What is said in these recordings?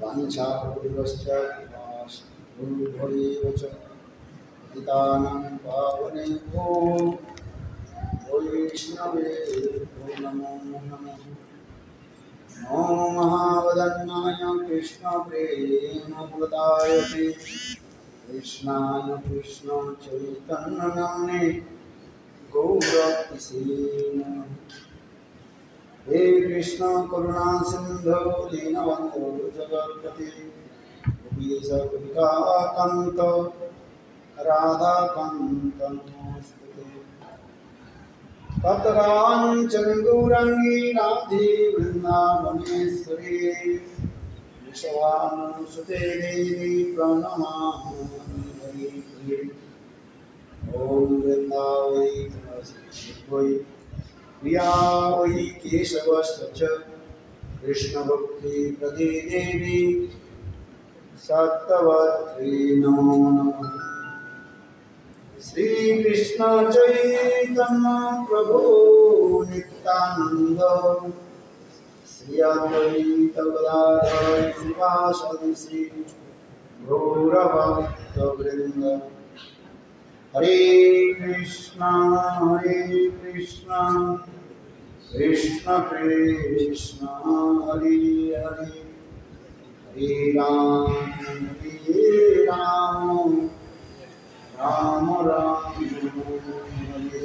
वाञ्छापूर्वश्च कृपाभूभैव च पतितानां पावनेभ्यो वैष्णवेभ्यो नमो नमः। नमो महावदन्नाय कृष्णप्रेमप्रदायते कृष्णाय कृष्णचैतन्यनाम्ने गौरकिसे नमः। हे कृष्ण करुणा सिंधु दीनबंधु जगत्पते गोपीश गोपिकाकांत राधाकांत नमोस्तुते। तप्तकाञ्चन गौरांगी राधे वृंदावनेश्वरी विश्वानुसुते देवी प्रणमामि हरिप्रिये। ॐ वृंदावै तुलसी प्रिया वै केशवश्च कृष्ण भक्ति प्रदे देवी सत्तवत्री नमो नमः। श्री कृष्ण चैतन्य प्रभु नित्यानंद श्री अद्वैत गदाधर श्रीवासदि श्री गौरभक्तवृंद। हरे कृष्णा कृष्ण कृष्ण हरे हरे हरे राम राम राम हरे हरे।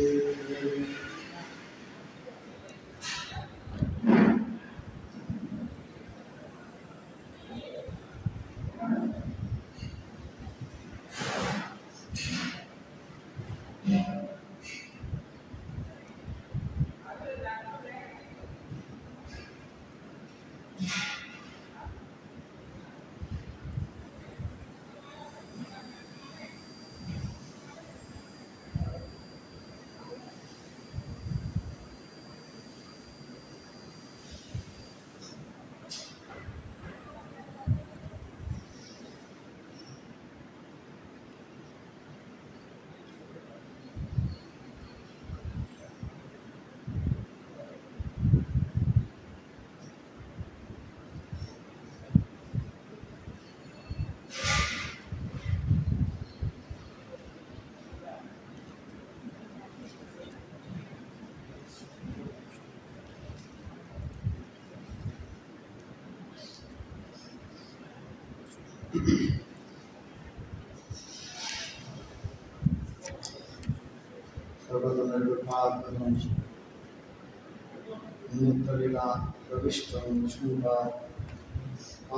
नित्यलीला प्रविष्टं विष्णुपाद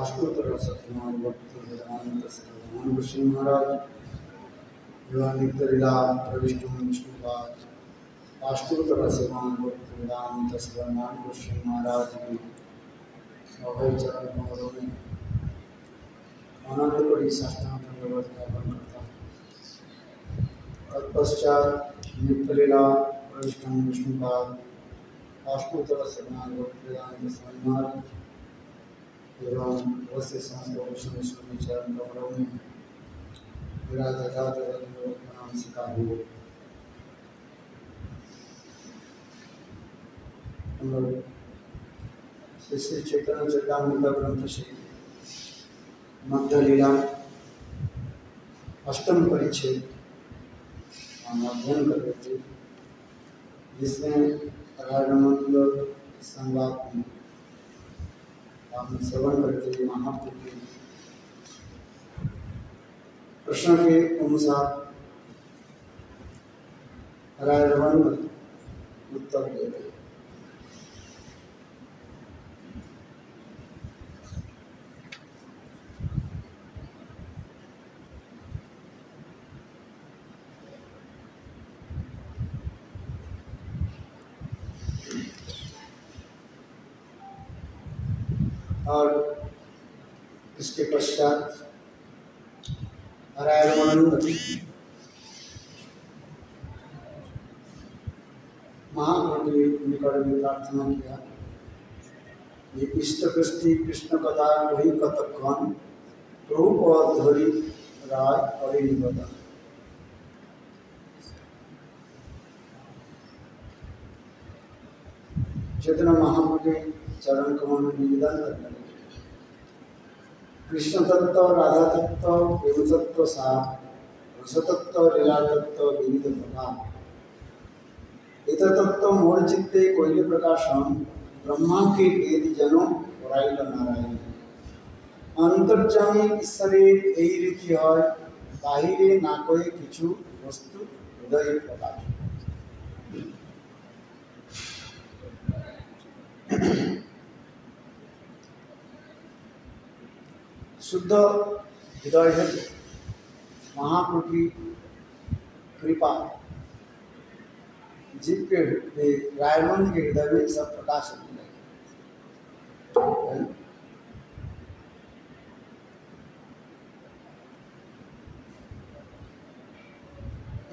अष्टोत्तर शतनाम भक्ति वेदांत भगवान विष्णु महाराज एवं नित्यलीला प्रविष्टं विष्णुपाद अष्टोत्तर शतनाम भक्ति वेदांत भगवान विष्णु महाराज की अभय चरण कमलों में अनंत कोटि साष्टांग दंडवत ज्ञापन करता हूं। तत्पश्चात नित्यलीला प्रविष्टं विष्णुपाद अष्टोत्तर शतनाम भक्ति वेदांत भगवान एवं वैसे समस्त वैष्णव स्वामी चरण कमलों में मेरा जगत प्रणाम सिखा हो। हम लोग श्री श्री चैतन्य चरितामृत ग्रंथ से मध्य लीला अष्टम परिच्छेद हम अध्ययन कर रहे थे, जिसमें राजमंगल संवाद में हम श्रवण करते महाप्रभु के प्रश्न के अनुसार राजमंगल उत्तर देते। और इसके पश्चात राजमानंद महाप्रभु के निकट में प्रार्थना किया, ये इष्ट कृष्टि कृष्ण कथा वही कथन प्रभु पद धरी राय और निबदा। चैतन्य महाप्रभु के चरण कमल में निवेदन करने लगे, कृष्ण तत्व, राधा तत्व, प्रेम तत्व, सार रस तत्व, लीला तत्व, विविध प्रकार तत्व मोर चित्ते कोयले प्रकाशम ब्रह्मा के वेद जनों वराइल नारायण अंतर्जामी ঈশ্বরে এই রীতি হয় বাহিরে না কয়ে কিছু বস্তু হৃদয়ে প্রকাশ। शुद्ध हृदय है महाप्रभु की कृपा जीव के रायमन के हृदय में सब प्रकाश होने लगे।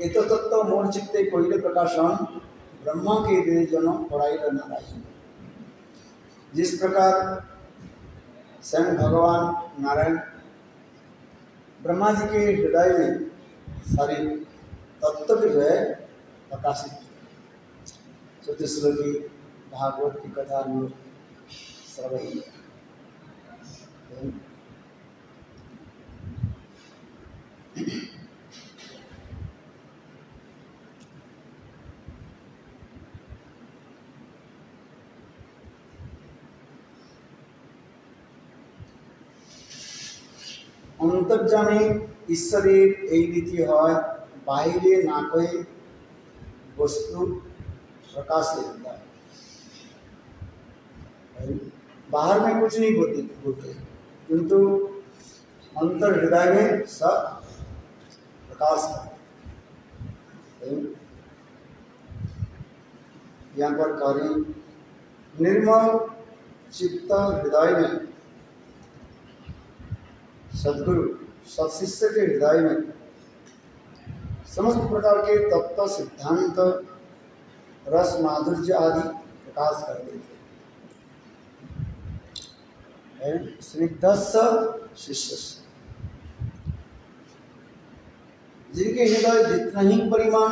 एक तत्व मोर चित्ते कोयले प्रकाशन ब्रह्मा के वेद जनों वराइल नारायण। जिस प्रकार स्वयं भगवान नारायण ब्रह्मा जी के हृदय में सारे तत्व जो है प्रकाशित चतुश्लोकी भागवत की कथा में श्रवण अंतर्जामी ঈশ্বরের এই রীতি হয় बाहरे ना कोई वस्तु प्रकाश देता है। बाहर में कुछ नहीं बोलते किंतु अंतर हृदय में सब प्रकाश है। यहाँ पर कार्य निर्मल चित्त हृदय में सदगुरु सत्शिष्य के हृदय में समस्त प्रकार के तत्व सिद्धांत रस माधुर्य आदि प्रकाश कर देते हैं। स्निग्धस्य शिष्य जिनके हृदय जितना ही परिमाण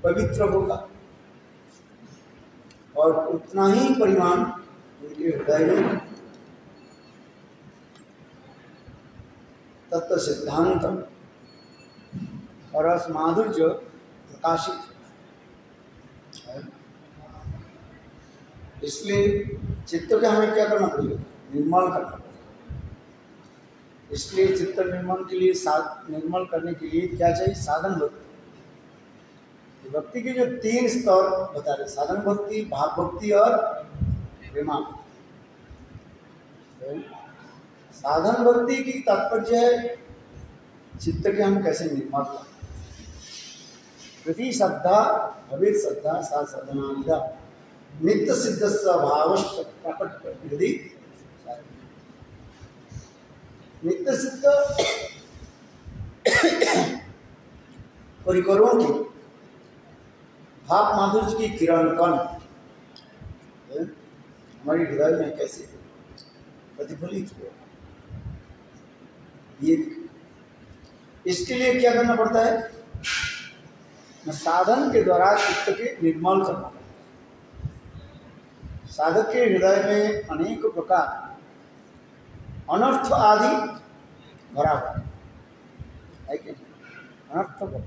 पवित्र होगा और उतना ही परिमाण उनके हृदय में तत्व सिद्धांत और रस माधुर्य प्रकाशित है। इसलिए चित्त को हमें क्या करना पड़ेगा? निर्मल करना पड़ेगा। इसलिए चित्त निर्मल के लिए निर्मल करने के लिए क्या चाहिए? साधन भक्ति। भक्ति के जो 3 स्तर बता रहे, साधन भक्ति, भाव भक्ति और प्रेमा। साधन भक्ति की तात्पर्य है चित्त के हम कैसे निर्मल करें। प्रति श्रद्धा भवित श्रद्धा सा साधना विधा नित्य सिद्ध स्वभाव प्रकट प्रकृति नित्य सिद्ध परिकरों की भाव माधुर्य की किरण कण हमारे हृदय में कैसे प्रतिफलित हो, ये इसके लिए क्या करना पड़ता है? साधन के द्वारा चित्त के निर्मल करना। साधक के हृदय में अनेक प्रकार अनर्थ आदि भरा हुआ है कि अनर्थ को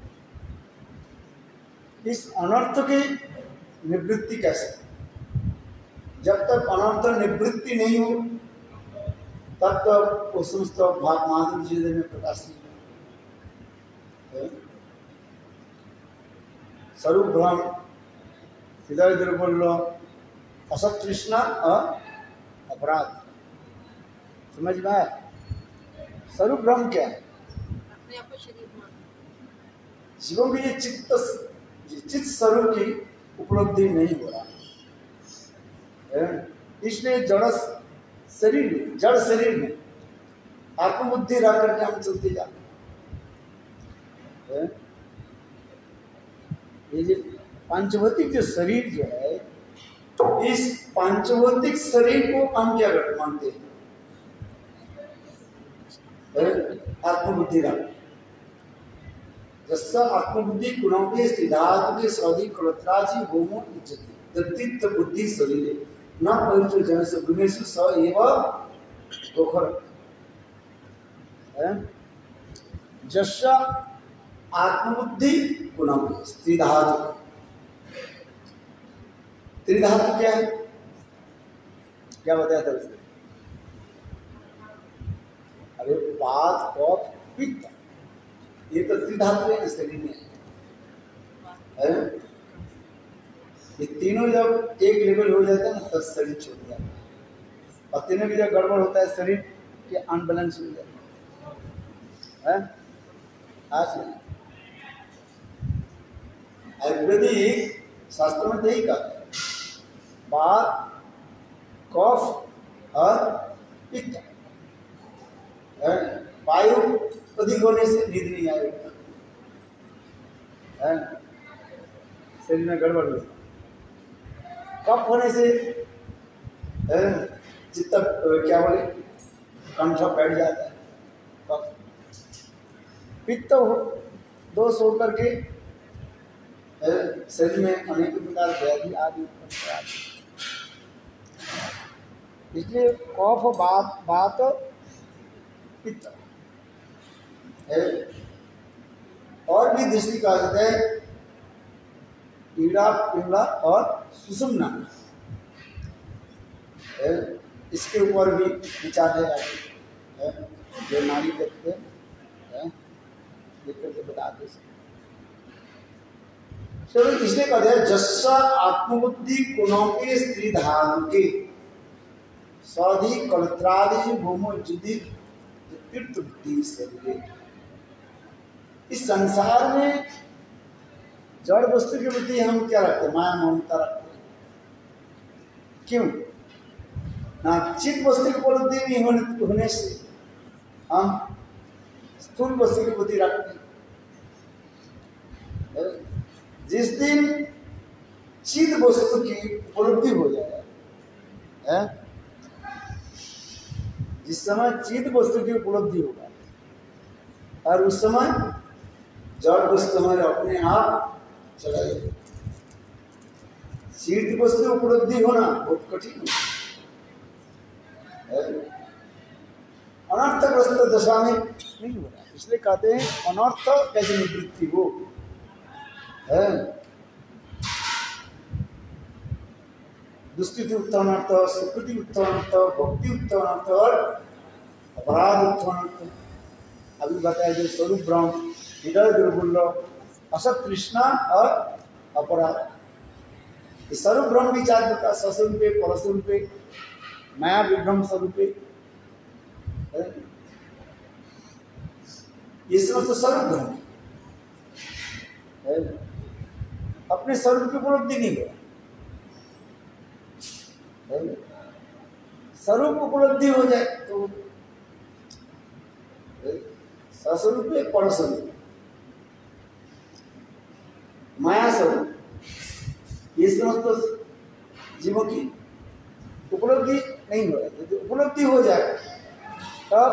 इस अनर्थ की निवृत्ति कैसे? जब तक अनर्थ निवृत्ति नहीं हो तब तक वो समस्त भाग माधुर्य में प्रकाश नहीं। स्वरूप भ्रम हृदय दुर्बल असत तृष्णा अपराध समझ में आया? स्वरूप भ्रम क्या है? शिवों की ये चित्त स्वरूप की उपलब्धि नहीं हो रहा है। इसलिए जड़ शरीर में आत्मबुद्धि रह करके हम चलते जाते हैं। ये जो पांचभौतिक जो शरीर जो है, इस पांचभौतिक शरीर को हम क्या मानते हैं? आत्मबुद्धि रह जस्सा आत्मबुद्धि गुणों स्त्रीधातु के सौदी कलत्राजी होमो इज्जति दत्तित्व बुद्धि शरीर न पवित्र जन से गुणेशु स एवं तोखर जस्य आत्मबुद्धि गुणम त्रिधातु। त्रिधातु क्या है, क्या बताया था उसने? अरे वात कफ पित्त, ये तो त्रिधातु है शरीर में है। ये तीनों जब एक लेवल हो जाता है ना तब शरीर छोड़ जाता है, और तीनों की जब गड़बड़ होता है शरीर के अनबैलेंस हो जाता है। आज नहीं, आयुर्वेदिक शास्त्र में यही कहते हैं, वात कफ और पित्त। वायु अधिक होने से नींद नहीं आएगी, शरीर में गड़बड़ हो, कफ होने से चित्त क्या बोले कंठ बैठ जाता है, कफ। पित्त दोष होकर के शरीर में अनेक प्रकार व्याधि आदि उत्पन्न आदि। इसलिए कफ वात पित्त है। और भी दृष्टि कहा जाता है पीड़ा पिंगला और सुषुम्ना, इसके ऊपर भी विचार है आगे, जो नारी देखते हैं देख करके बताते हैं। चलो इसलिए कहते हैं जस्सा आत्मबुद्धि गुणों के स्त्री धारण के सौधि कलत्रादि भूमो जुदी तीर्थबुद्धि शरीर। इस संसार में जड़ वस्तु के प्रति हम क्या रखते हैं? माया ममता रखते हैं। क्यों? ना चित्त वस्तु की उपलब्धि नहीं होने से हम स्थूल वस्तु के प्रति रखते हैं। जिस दिन चित्त वस्तु की उपलब्धि हो जाए, जिस समय चित्त वस्तु की उपलब्धि होगा और उस समय जड़ वस्तु हमारे अपने आप चला जाएगा। चित्त वस्तु उपलब्धि होना बहुत कठिन है, अनर्थग्रस्त दशा में नहीं हो रहा। इसलिए कहते हैं अनर्थ कैसे निवृत्ति हो है। दुष्कृति उत्थानार्थ, सुकृति उत्थानार्थ, भक्ति उत्थानार्थ और अपराध उत्थानार्थ। अभी बताया जो स्वरूप ब्रह्म, हृदय दुर्गुल्य, असत तृष्णा और अपराध। इस स्वरूप ब्रह्म विचार प्रकार सस्वरूपे परस्वरूपे माया विभ्रम स्वरूपे, ये समस्त स्वरूप ब्रह्म है। अपने स्वरूप की उपलब्धि नहीं हो, स्वरूप उपलब्धि हो जाए तो सस्वरूप है परस्वरूप माया स्वरूप, ये समस्त जीवों की उपलब्धि नहीं हो रही। तो उपलब्धि हो जाए तब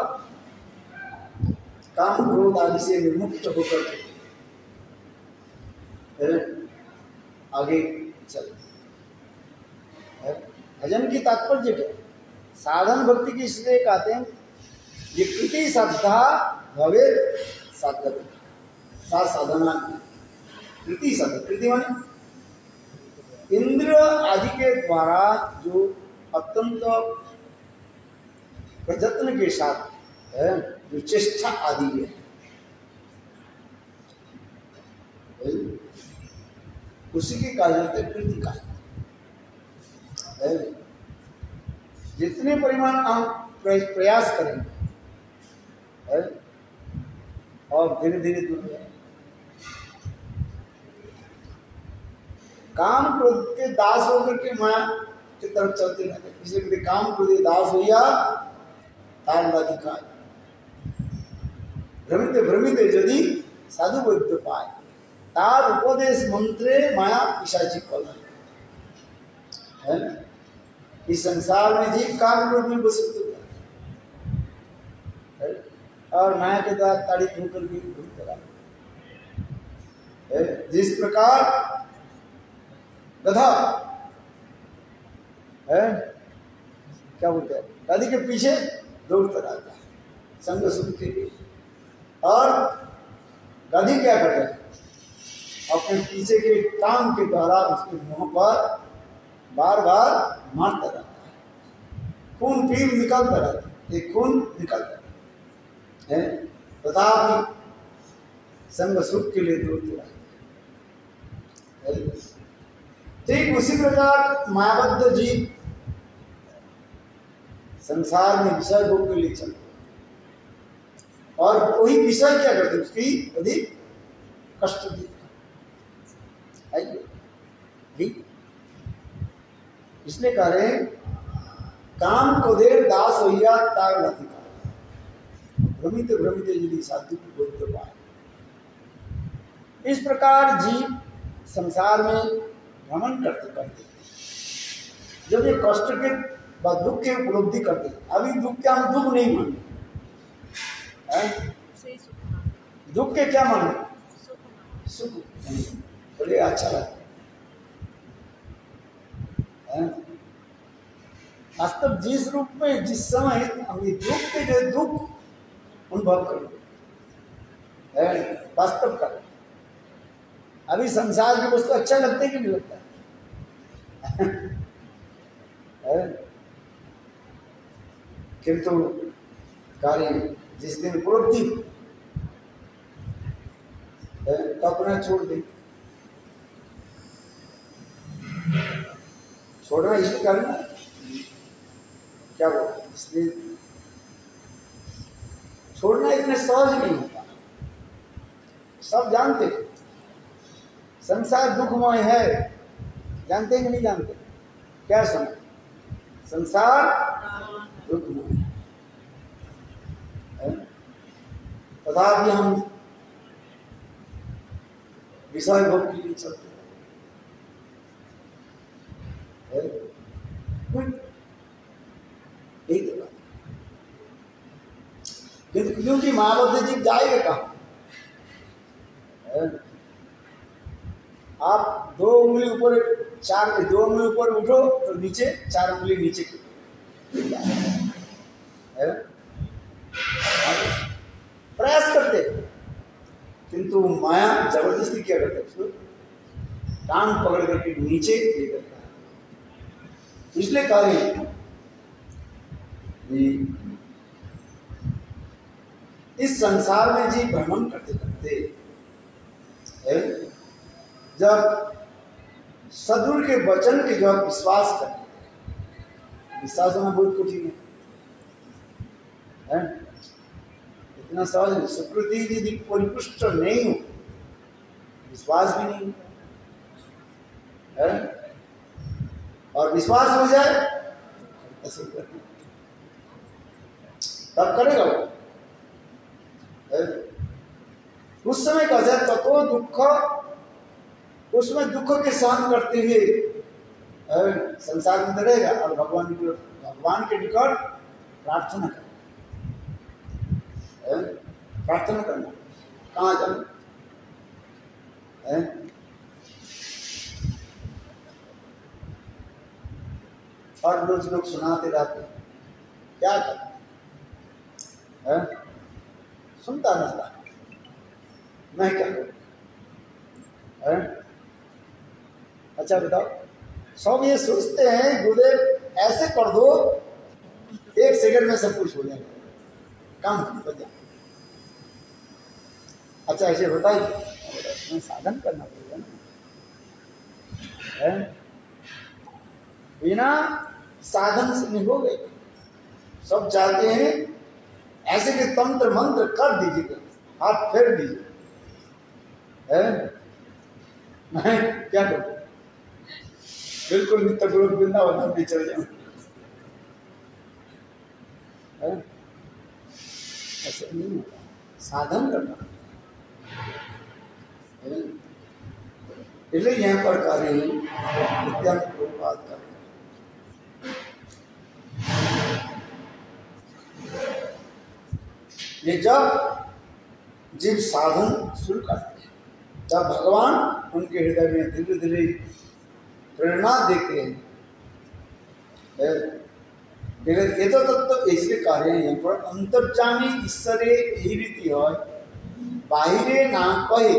काम क्रोध आदि से विमुक्त होकर आगे चल। भजन की तात्पर्य क्या? साधन भक्ति की इसलिए कहते हैं ये कृति श्रद्धा भवे साधक साधना। कृति शब्द, कृति माने इंद्र आदि के द्वारा जो अत्यंत प्रयत्न के साथ है, जो चेष्टा आदि है, उसी के कहा जाता है कृति का। जितने परिमाण हम प्रयास करेंगे और धीरे धीरे दूर जाएंगे। काम क्रोध के दास होकर के माया की तरफ चलते रहते, इसलिए काम क्रोध दास होया तार दिखाए भ्रमित भ्रमित यदि साधु वैद्य पाए तार उपदेश मंत्रे माया पिशाची कल है। इस संसार में जीव काम क्रोध में बसित होता है और माया के द्वारा ताड़ित होकर भी घूमते रहते है। जिस प्रकार गधा है क्या बोलते हैं, गधी के पीछे दौड़ता रहता है, संग सुख के लिए। और गधी क्या करता है, अपने पीछे के टांग के द्वारा उसके मुंह पर बार बार मारता रहता है, खून पीप निकलता रहता है, एक खून निकलता है, तथापि संग सुख के लिए दूर रहता है। ठीक उसी प्रकार मायाबद्ध जीव संसार में विषय भोग के लिए चलते, और वही विषय क्या करते, उसकी अधिक कष्ट देते। इसलिए कह रहे हैं, काम को देर दास होइया तार अधिकार, भ्रमित भ्रमित यदि साधु की बोध पाए। इस प्रकार जीव संसार में भ्रमण करते करते जब ये कष्ट के व दुख के उपलब्धि करते, अभी दुख के हम दुख नहीं मानते, दुख के क्या माने, सुख बड़े अच्छा लगता है। वास्तव जिस रूप में जिस समय हम ये दुख के जो दुख अनुभव करें, वास्तव का अभी संसार की वस्तु अच्छा लगता है कि नहीं लगता है? किंतु कार्य जिस दिन उपलब्धि कल्पना छोड़ दे, छोड़ना इसलिए करना क्या बोलते, इसलिए छोड़ना इतने सहज नहीं होता। सब जानते हैं संसार दुखमय है, जानते कि नहीं जानते, क्या समझ, संसार दुखमय है, तथापि हम विषय भोग के लिए चलते हैं। किंतु क्योंकि मायाबद्ध जीव जाएगा कहाँ, आप दो उंगली ऊपर उठो तो नीचे 4 उंगली नीचे प्रयास करते, किंतु माया जबरदस्ती क्या करते, उसको टांग पकड़ करके नीचे लेकर जाता है। इसलिए कह रहे हैं इस संसार में जी भ्रमण करते करते जब सदगुरु के वचन के जब विश्वास करते, विश्वास होना बहुत कठिन है, इतना सहज नहीं। सुकृति यदि परिपुष्ट नहीं हो, विश्वास भी नहीं है, और विश्वास हो जाए तब करेगा वो। उस समय का जाए तत्व दुख, उसमें दुख के सहन करते हुए संसार में रहेगा, और भगवान के निकट प्रार्थना करना, प्रार्थना करना, कहाँ जाना, और रोज लोग सुनाते रहते, क्या कर सुनता रहता, मैं क्या करूं। अच्छा बताओ, सब ये सोचते हैं गुरुदेव ऐसे कर दो 1 सेकंड में सब कुछ हो जाएगा, काम बन जाए। अच्छा ऐसे बताइए, उसमें साधन करना पड़ेगा ना, बिना साधन से नहीं हो गए। सब चाहते हैं ऐसे के तंत्र मंत्र कर दीजिए, हाथ फेर दीजिए, मैं क्या करूं, बिल्कुल नित्य गुरु वृंदावन में चल जाऊं, ऐसे नहीं होता, साधन करना। इसलिए यहाँ पर कार्य नित्यानंद प्रभुपाद का ये जब जीव साधन शुरू करते हैं, तब भगवान उनके हृदय में धीरे धीरे प्रेरणा देते हैं, ये तो तत्व इसलिए कार्य है यहाँ पर अंतर्जामी ईश्वरे यही रीति है बाहिरे ना कहे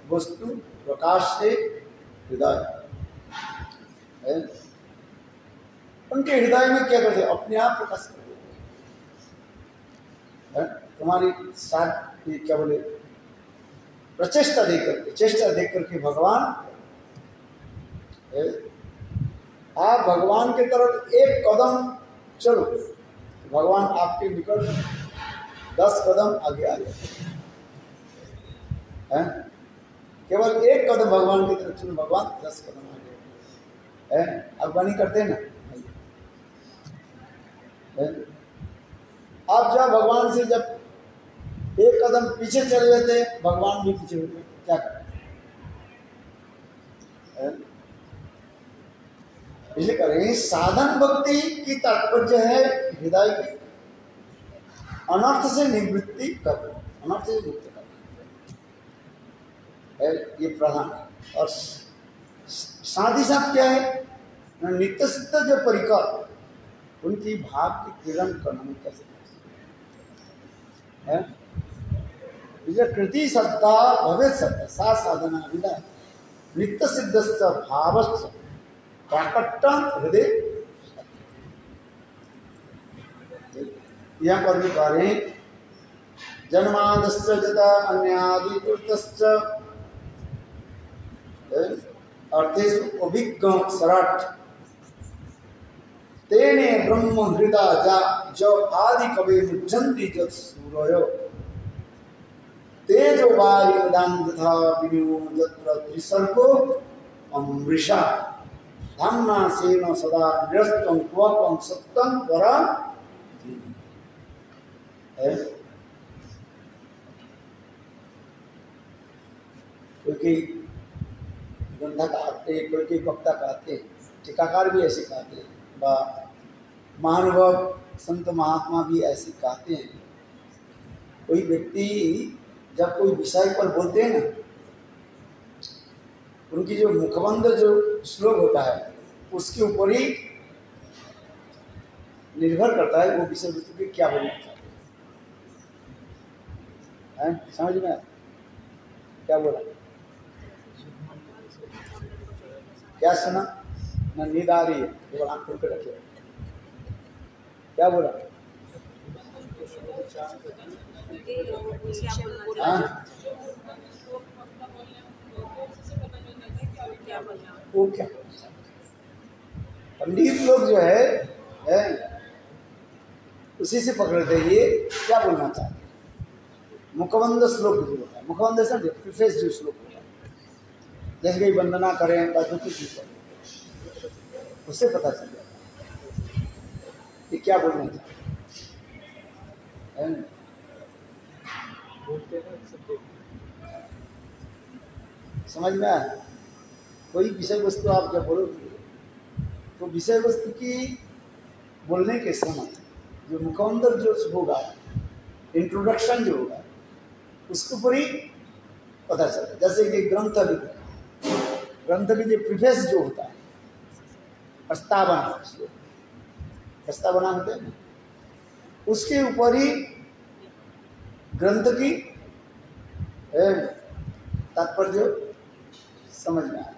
वस्तु प्रकाश से हृदय है। उनके हृदय में क्या करते अपने आप प्रकाश कर देते हैं। तुम्हारी साथ क्या बोले प्रचेष्टा देख करके चेष्टा देख करके भगवान आप भगवान के तरफ एक कदम चलो भगवान आपके निकट 10 कदम आगे आ जाए हैं। केवल एक कदम भगवान की तरफ चलो भगवान 10 कदम आगे है। अगवानी करते हैं ना है? आप जब भगवान से जब एक कदम पीछे चले जाते भगवान भी पीछे होते क्या करें। इसलिए करें साधन भक्ति की तात्पर्य है हृदय की अनर्थ से निवृत्ति कर अनर्थ से मुक्त कर ये प्रधान है। और साथ ही साथ क्या है नित्य सिद्ध जो परिकर उनकी भाव की किरण करना कैसे है। कृति सत्ता भवे सत्ता सा साधना विदा नित्य सिद्ध भाव प्राकट्टम हृदय यह पर भी कार्य जन्मादस्य जता अन्यादि कृतश्च अर्थेषु अभिज्ञ सराट तेने ब्रह्म हृदय जा जो आदि कवि मुज्जन्ति जत सूरयो तेजो वायुदान तथा विनियो यत्र त्रिसर्गो अमृषा धम्मा सेन सदा निरस्तम त्वकं सत्यं परम कोई ग्रंथ कहते कोई वक्ता कहते टीकाकार भी ऐसे कहते हैं महानुभव संत महात्मा भी ऐसे कहते हैं। कोई व्यक्ति जब कोई विषय पर बोलते हैं ना उनकी जो मुखबंध जो श्लोक होता है उसके ऊपर ही निर्भर करता है वो विषय वस्तु की क्या बोलना चाहते हैं। समझ में क्या बोला क्या सुना ना नींद आ रही है केवल आंख खोल के रखिए क्या बोला वो क्या पंडित लोग जो है उसी से पकड़ते हैं ये क्या बोलना चाहते हैं। मुखबंध श्लोक जो होता है मुखबंध से प्रीफेस जो श्लोक होता है जैसे कि वंदना करें या जो कुछ भी करें उससे पता चल जाता है ये क्या बोलना चाहते हैं। समझ में आया। कोई विषय वस्तु आप जब बोलोगे तो विषय वस्तु की बोलने के समय जो मुखांतर जो होगा इंट्रोडक्शन जो होगा उसके ऊपर ही पता चलता है। जैसे कि ग्रंथ की जो प्रीफेस जो होता है प्रस्तावना होता है उसके ऊपर ही ग्रंथ की तात्पर्य समझ में आए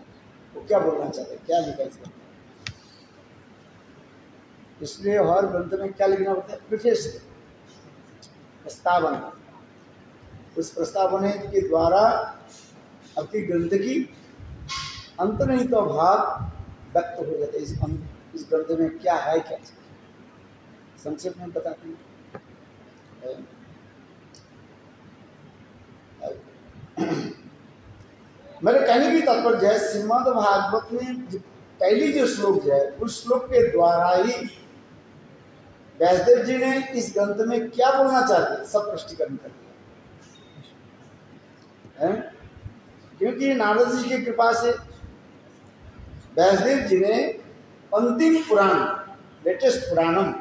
वो क्या बोलना चाहते हैं क्या लिखा इसमें। इसलिए हर ग्रंथ में क्या लिखना होता है प्रीफेस प्रस्तावना। उस प्रस्तावना के द्वारा आपकी ग्रंथ की अंतर्निहित भाव व्यक्त हो जाता है। इस ग्रंथ में क्या है क्या संक्षेप में बताते हैं। मेरे कहने की तात्पर्य है श्रीमद् भागवत में पहली जो श्लोक है उस श्लोक के द्वारा ही व्यासदेव जी ने इस ग्रंथ में क्या बोलना चाहते सब स्पष्टीकरण कर दिया। क्योंकि नारद जी की कृपा से व्यासदेव जी ने अंतिम पुराण लेटेस्ट पुराणम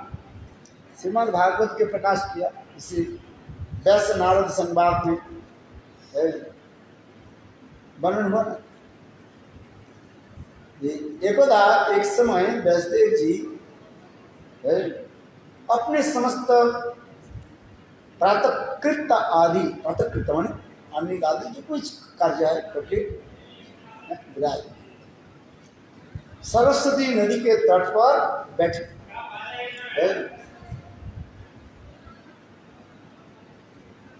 श्रीमद् भागवत के प्रकाश किया। इसी व्यास नारद संवाद में वर्णन हुआ। एकदा एक समय व्यासदेव जी है। अपने समस्त प्रातकृत आदि, प्रातकृत माने अन्य आदि जो कुछ कार्य है करके विराज सरस्वती नदी के तट पर बैठे है।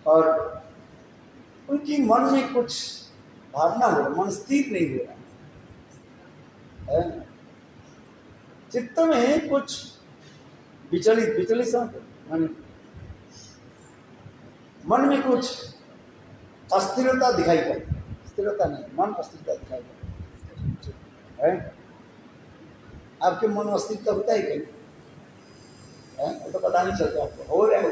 और उनकी मन में कुछ भावना हो रहा, मन स्थिर नहीं हो रहा है। चित्त में कुछ विचलित विचलित माने मन में कुछ अस्थिरता दिखाई पड़ती, स्थिरता नहीं, मन अस्थिरता दिखाई पड़ती है। आपके मन में अस्थिरता होता है क्या? वो तो पता नहीं चलता आपको, हो रहा है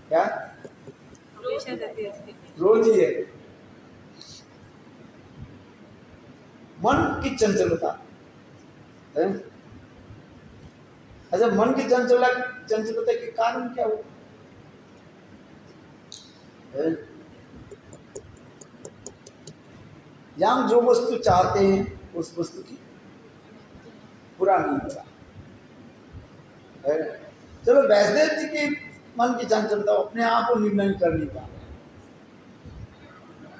क्या? रोज ही है मन की चंचलता है। अच्छा, मन की चंचलता के कारण क्या हो? या हम जो वस्तु चाहते हैं उस वस्तु की पूरा नहीं हो रहा है। चलो, वैष्णव जी के मन की चंचलता अपने आप को निर्णय कर नहीं पा रहे।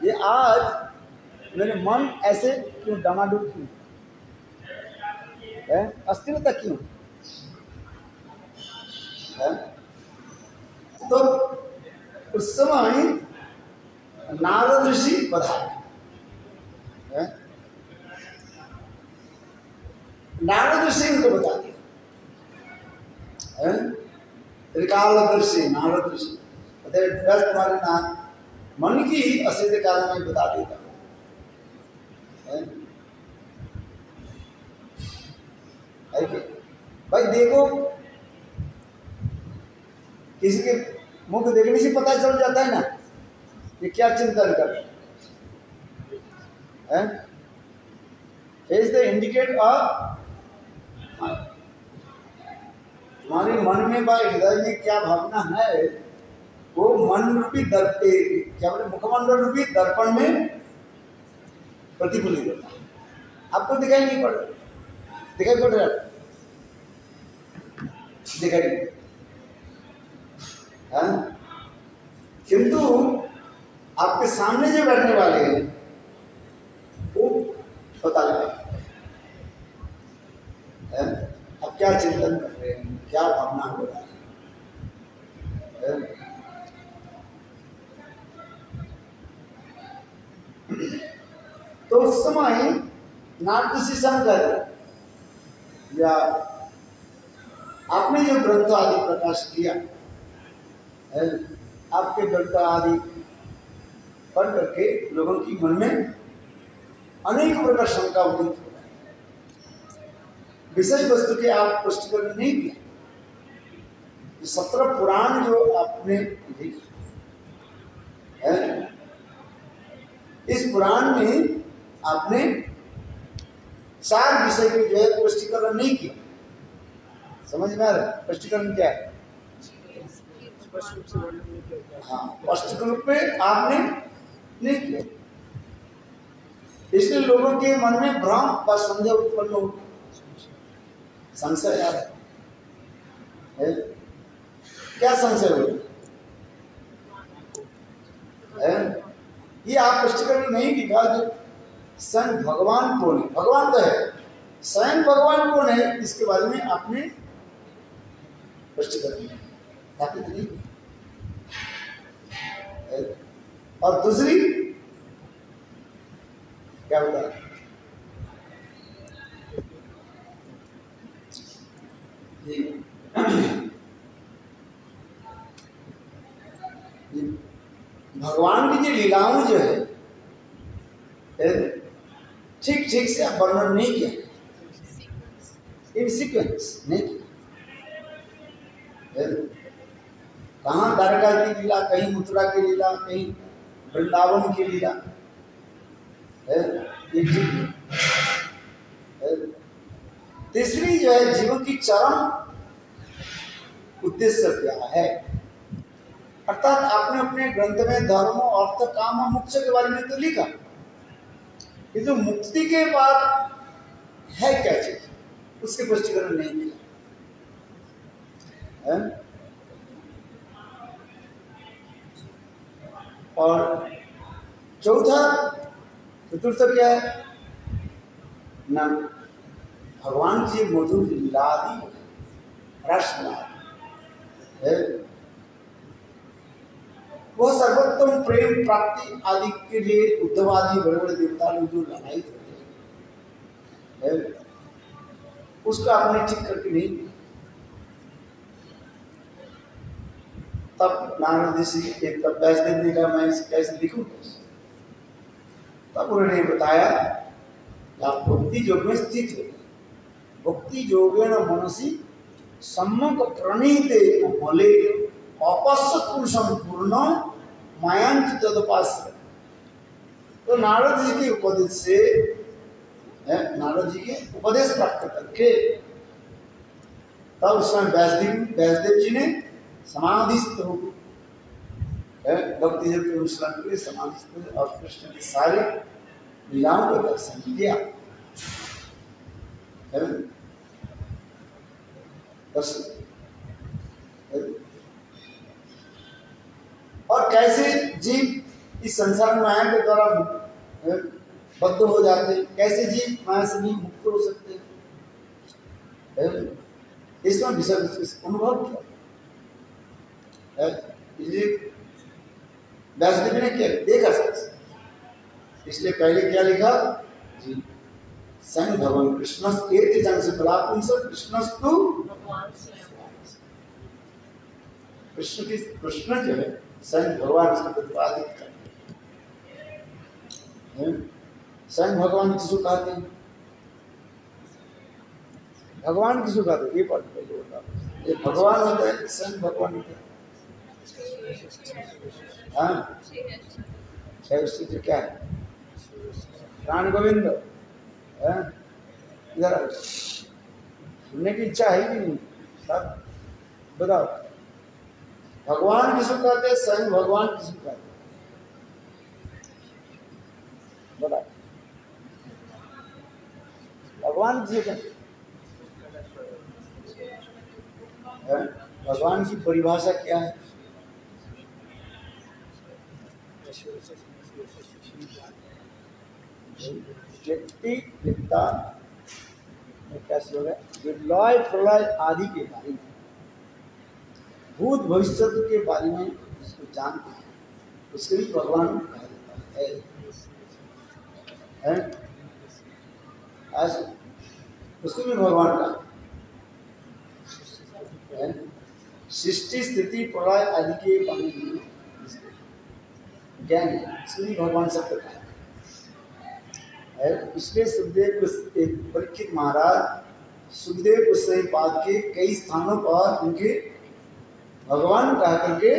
ये आज मेरे मन ऐसे क्यों डामाडोल क्यों है, अस्थिरता क्यों है? तो उस समय नारद ऋषि पधारे। नारद ऋषि उनको बता दिया, त्रिकालदर्शी नारद ऋषि तुम्हारे नाम मन की असिद्ध कारण में बता देगा। भाई देखो, किसी के मुख देखने से पता चल जाता है ना ये क्या चिंतन कर रहे हैं। फेस द इंडिकेट हमारे मन में व हृदय में क्या भावना है, वो मन रूपी क्या बोले मुखमंडल रूपी दर्पण में प्रतिफलित होता है। आपको दिखाई नहीं पड़ रहा, दिखाई पड़ रहा, दिखाई नहीं, किंतु आपके सामने जो बैठने वाले हैं वो पता लगा आप क्या चिंतन कर रहे हैं, क्या भावना हो रहा है। तो उस समय नारद शंकर या आपने जो ग्रंथ आदि प्रकाश किया है, आपके ग्रंथ आदि पढ़ करके लोगों की मन में अनेक प्रकार शंका उदित हो रहा है। विषय वस्तु के आप पुष्टिकरण नहीं किया। 17 पुराण जो आपने लिखा है, इस पुराण में आपने 4 विषय के जो है पुष्टिकरण नहीं किया। समझ में आ रहा है पुष्टिकरण क्या है? हाँ, स्पष्ट रूप में आपने नहीं किया, इसलिए लोगों के मन में भ्रम व संदेह उत्पन्न हो, संशय आ रहा है। क्या संशय हो है? ये आप पुष्टिकरण नहीं लिखा जो स्वयं भगवान कौन है, भगवान तो है, स्वयं भगवान कौन है इसके बारे में आपने पुष्टिकरण नहीं। और दूसरी क्या होता है, भगवान की जो लीलाओं जो है ठीक ठीक से आप वर्णन नहीं किया, इन सीक्वेंस नहीं किया। कहाँ द्वारका की लीला, कहीं मथुरा की लीला, कहीं वृंदावन की लीला है। तीसरी जो है जीवन की चरम उद्देश्य क्या है, अर्थात आपने अपने ग्रंथ में धर्म, अर्थ, काम और मोक्ष के बारे में तो लिखा, किंतु मुक्ति के बाद है क्या चीज, उसके स्पष्टीकरण नहीं किया है। और चतुर्थ क्या है ना, भगवान की मधुर लीलादि रस है, वह सर्वोत्तम प्रेम प्राप्ति आदि के लिए उद्धव आदि बड़े बड़े देवता लोग जो लड़ाई करते हैं उसका आपने ठीक करके नहीं दिया। तब नारद ऋषि तब वैष्णव ने कहा मैं इसे कैसे लिखूं, तब उन्होंने बताया आप भक्ति योग में स्थित हो, भक्ति योगेन मनसि सम्यक प्रणीते मले अपश्यत पुरुषम पूर्ण मायांच तदुपास्य। तो नारद जी के उपदेश से, नारद जी के उपदेश प्राप्त करके तब उस समय व्यासदेव जी ने समाधिस्थ हो भक्ति योग के अनुष्ठान के लिए समाधिस्थ और कृष्ण के सारे लीलाओं का दर्शन किया। और कैसे जीव इस संसार माया के द्वारा बद्ध हो जाते हैं, कैसे जीव माया से भी मुक्त हो सकते हैं, इसमें विषय अनुभव किया। इसलिए व्यासदेव ने क्या देखा सकते, इसलिए पहले क्या लिखा जी, स्वयं भगवान कृष्ण से कृष्णस्तु कृष्ण जो है स्वयं भगवान से प्रतिपादित करते हैं। स्वयं भगवान किसको कहते हैं, भगवान किसको कहते हैं, ये बात पहले होता है, ये भगवान होता है, स्वयं भगवान होता है। हाँ क्या है, प्राण गोविंद इधर सुनने की इच्छा है कि नहीं, सब बताओ। भगवान किसको कहते हैं, स्वयं भगवान किसको कहते हैं, बताओ। भगवान किसको कहते हैं, भगवान की परिभाषा क्या है, व्यक्ति विद्या क्या श्लोक है, विलय प्रलय आदि के बारे में, भूत भविष्य के बारे में जिसको जानते हैं उसके भी भगवान कहा जाता है, उसको भी भगवान का है। सृष्टि स्थिति प्रलय आदि के बारे में ज्ञान है, उसको भी भगवान शब्द कहा है। इसलिए सुखदेव परीक्षित महाराज सुखदेव गोस्वामी पाद के कई स्थानों पर उनके भगवान कह करके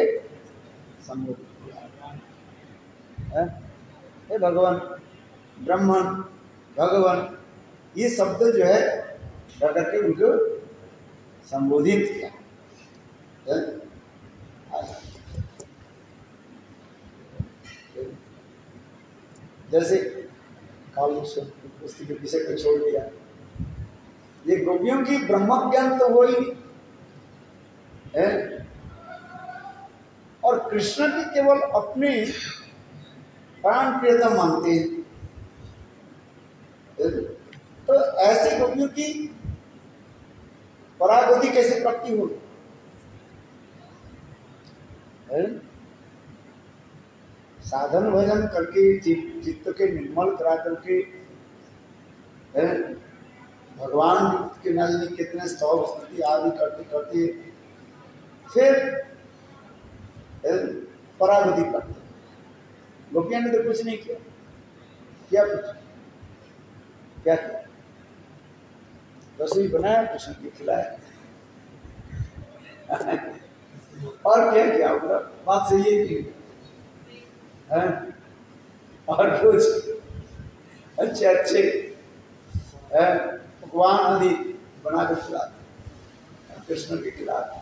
संबोधित किया है। भगवान, ब्रह्मन, भगवान, ये शब्द जो है कह करके उनको संबोधित किया है। जैसे पुस्तक के विषय को छोड़ दिया, ये गोपियों की ब्रह्म ज्ञान तो हो ही नहीं है, और कृष्ण की केवल अपने प्राण प्रियता मानते हैं, तो ऐसी गोपियों की परागति कैसे प्राप्ति होगी, साधन भजन करके चित्त के निर्मल करा करके भगवान के नजदीक कितने स्तव स्तुति आदि करते करते फिर परागति करते। गोपियां ने तो कुछ नहीं किया, क्या कुछ क्या किया, रसोई बनाया, कृष्ण को खिलाया और क्या किया, बात सही है कि और कुछ अच्छे अच्छे पकवान आदि बना कर खिलाते कृष्ण के खिलाते।